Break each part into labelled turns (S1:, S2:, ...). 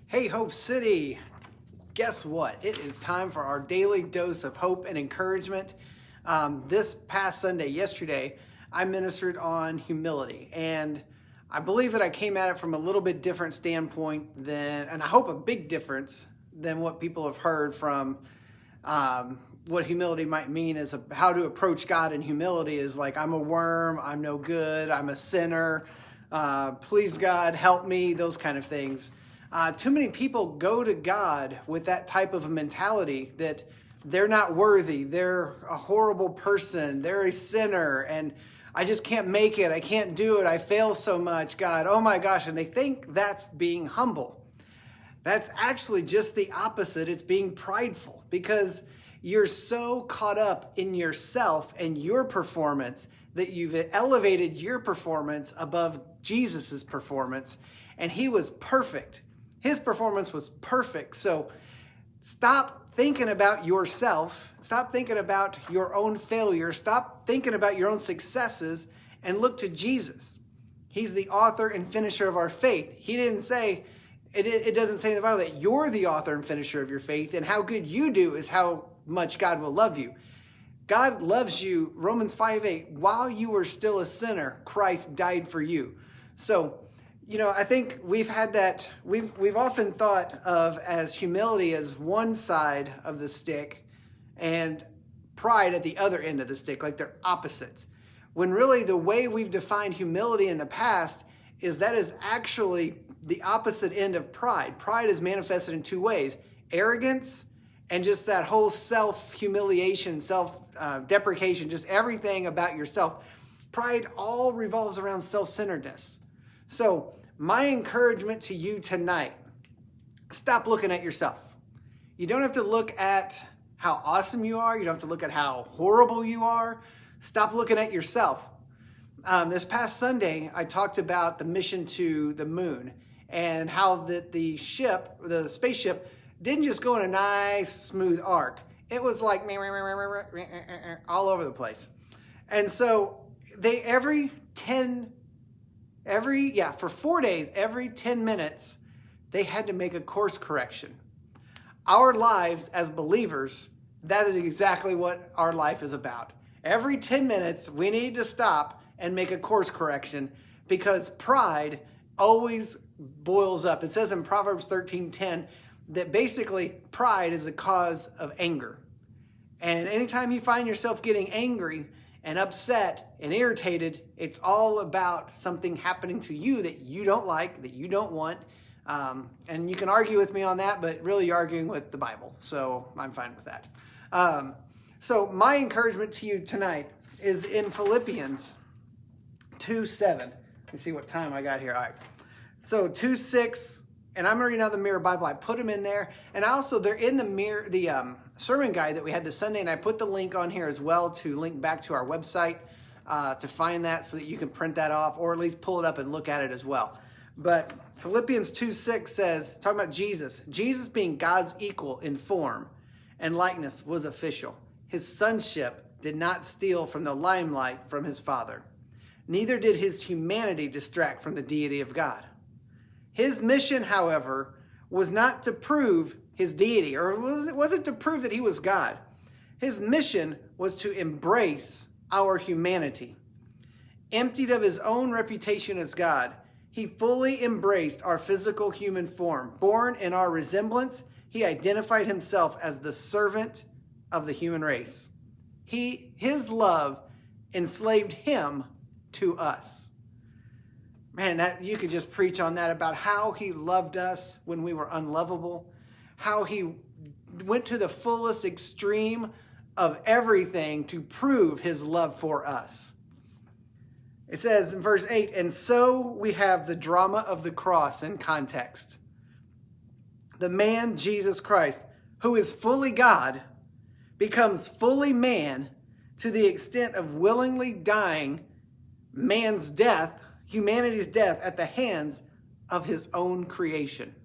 S1: Hey, Hope City. Guess what? It is time for our daily dose of hope and encouragement. This past Sunday, yesterday, I ministered on humility, and I believe that I came at it from a little bit different standpoint and I hope a big difference than what people have heard from what humility might mean is how to approach God in humility is like, I'm a worm, I'm no good, I'm a sinner, please God, help me, those kind of things. Too many people go to God with that type of a mentality that they're not worthy, they're a horrible person, they're a sinner, and I just can't make it, I can't do it, I fail so much, God, oh my gosh, and they think that's being humble. That's actually just the opposite. It's being prideful because you're so caught up in yourself and your performance that you've elevated your performance above Jesus's performance, and he was perfect. His performance was perfect. So stop thinking about yourself. Stop thinking about your own failure. Stop thinking about your own successes and look to Jesus. He's the author and finisher of our faith. He didn't say, it doesn't say in the Bible that you're the author and finisher of your faith, and how good you do is how much God will love you. God loves you, Romans 5:8, while you were still a sinner, Christ died for you. So, I think we've had that, we've often thought of as humility as one side of the stick and pride at the other end of the stick, like they're opposites. When really the way we've defined humility in the past is that is actually the opposite end of pride. Pride is manifested in two ways: arrogance and just that whole self-humiliation, self-deprecation, just everything about yourself. Pride all revolves around self-centeredness. So my encouragement to you tonight, stop looking at yourself. You don't have to look at how awesome you are. You don't have to look at how horrible you are. Stop looking at yourself. This past Sunday, I talked about the mission to the moon and how the spaceship, didn't just go in a nice, smooth arc. It was like all over the place. And so for 4 days, every 10 minutes, they had to make a course correction. Our lives as believers, that is exactly what our life is about. Every 10 minutes, we need to stop and make a course correction because pride always boils up. It says in Proverbs 13:10 that basically pride is a cause of anger. And anytime you find yourself getting angry and upset and irritated, it's all about something happening to you that you don't like, that you don't want. And you can argue with me on that, but really you're arguing with the Bible. So I'm fine with that. So my encouragement to you tonight is in Philippians 2:7. Let me see what time I got here. All right. So 2:6, and I'm reading out the Mirror Bible. I put them in there. And also they're in the sermon guide that we had this Sunday, and I put the link on here as well to link back to our website to find that so that you can print that off or at least pull it up and look at it as well. But Philippians 2:6 says, talking about Jesus being God's equal in form and likeness was official. His sonship did not steal from the limelight from his Father. Neither did his humanity distract from the deity of God. His mission, however, was not to prove his deity, or was it to prove that he was God? His mission was to embrace our humanity. Emptied of his own reputation as God, he fully embraced our physical human form. Born in our resemblance, he identified himself as the servant of the human race. His love enslaved him to us. Man, you could just preach on that about how he loved us when we were unlovable, how he went to the fullest extreme of everything to prove his love for us. It says in verse 8, and so we have the drama of the cross in context. The man, Jesus Christ, who is fully God, becomes fully man to the extent of willingly dying man's death, humanity's death, at the hands of his own creation.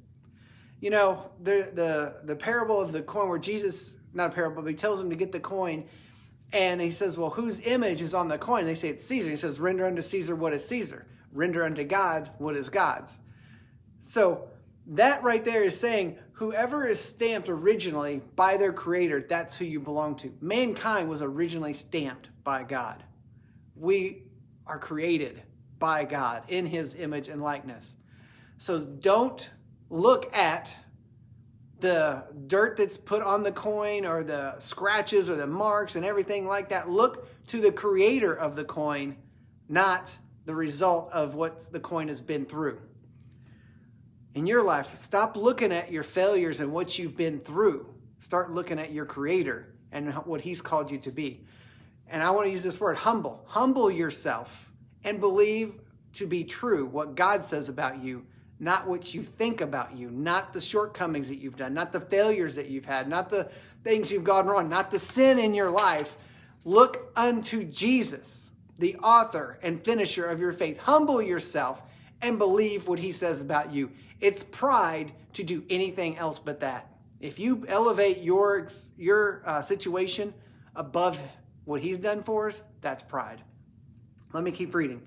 S1: The parable of the coin where Jesus, not a parable, but he tells them to get the coin, and he says, well, whose image is on the coin? They say it's Caesar. He says, render unto Caesar what is Caesar. Render unto God what is God's. So That right there is saying whoever is stamped originally by their creator, that's who you belong to. Mankind was originally stamped by God. We are created by God in his image and likeness. So don't look at the dirt that's put on the coin or the scratches or the marks and everything like that. Look to the creator of the coin, not the result of what the coin has been through. In your life, stop looking at your failures and what you've been through. Start looking at your creator and what he's called you to be. And I want to use this word, humble. Humble yourself and believe to be true what God says about you, not what you think about you, not the shortcomings that you've done, not the failures that you've had, not the things you've gone wrong, not the sin in your life. Look unto Jesus, the author and finisher of your faith. Humble yourself and believe what he says about you. It's pride to do anything else but that. If you elevate your situation above what he's done for us, that's pride. Let me keep reading.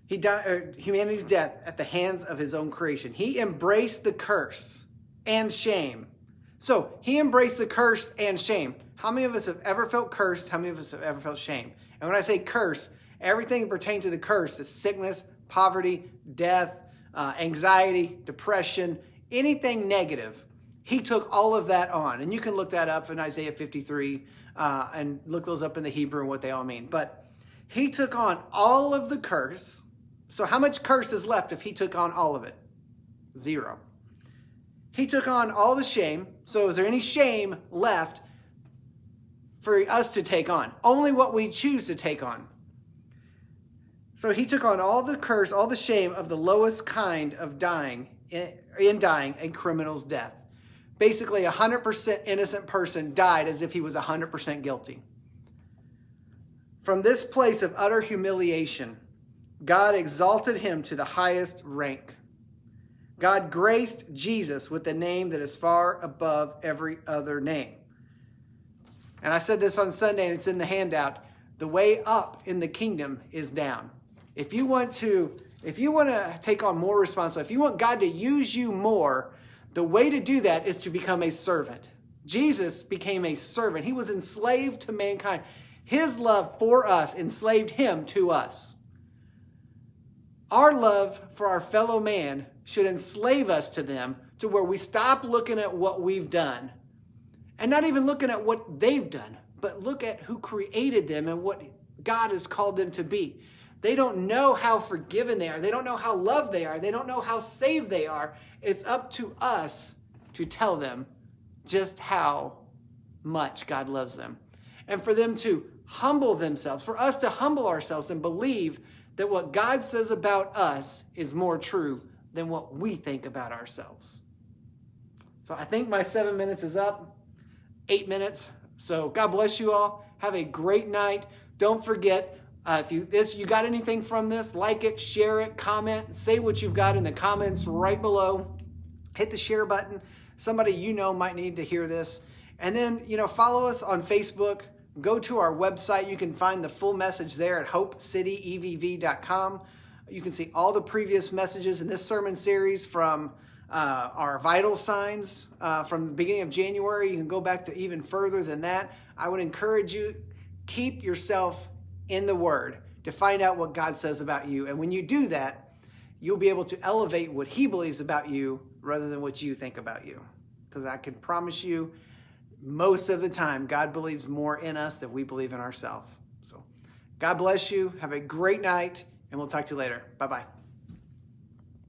S1: He died humanity's death at the hands of his own creation. He embraced the curse and shame. So he embraced the curse and shame. How many of us have ever felt cursed? How many of us have ever felt shame? And when I say curse, everything pertaining to the curse is sickness, poverty, death, anxiety, depression, anything negative. He took all of that on. And you can look that up in Isaiah 53 and look those up in the Hebrew and what they all mean. But he took on all of the curse. So how much curse is left if he took on all of it? 0. He took on all the shame. So is there any shame left for us to take on? Only what we choose to take on. So he took on all the curse, all the shame of the lowest kind of dying, in dying a criminal's death. Basically, 100% innocent person died as if he was 100% guilty. From this place of utter humiliation, God exalted him to the highest rank. God graced Jesus with the name that is far above every other name. And I said this on Sunday, and it's in the handout. The way up in the kingdom is down. If you want to take on more responsibility, if you want God to use you more, the way to do that is to become a servant. Jesus became a servant. He was enslaved to mankind. His love for us enslaved him to us. Our love for our fellow man should enslave us to them, to where we stop looking at what we've done and not even looking at what they've done, but look at who created them and what God has called them to be. They don't know how forgiven they are. They don't know how loved they are. They don't know how saved they are. It's up to us to tell them just how much God loves them. And for them to humble themselves, for us to humble ourselves and believe that what God says about us is more true than what we think about ourselves. So I think my 7 minutes is up. 8 minutes. So God bless you all. Have a great night. Don't forget, if you got anything from this, like it, share it, comment, say what you've got in the comments right below. Hit the share button. Somebody you know might need to hear this. And then, follow us on Facebook. Go to our website. You can find the full message there at hopecityevv.com. You can see all the previous messages in this sermon series from our vital signs from the beginning of January. You can go back to even further than that. I would encourage you, keep yourself in the Word to find out what God says about you. And when you do that, you'll be able to elevate what He believes about you rather than what you think about you. Because I can promise you, most of the time, God believes more in us than we believe in ourselves. So God bless you. Have a great night, and we'll talk to you later. Bye-bye.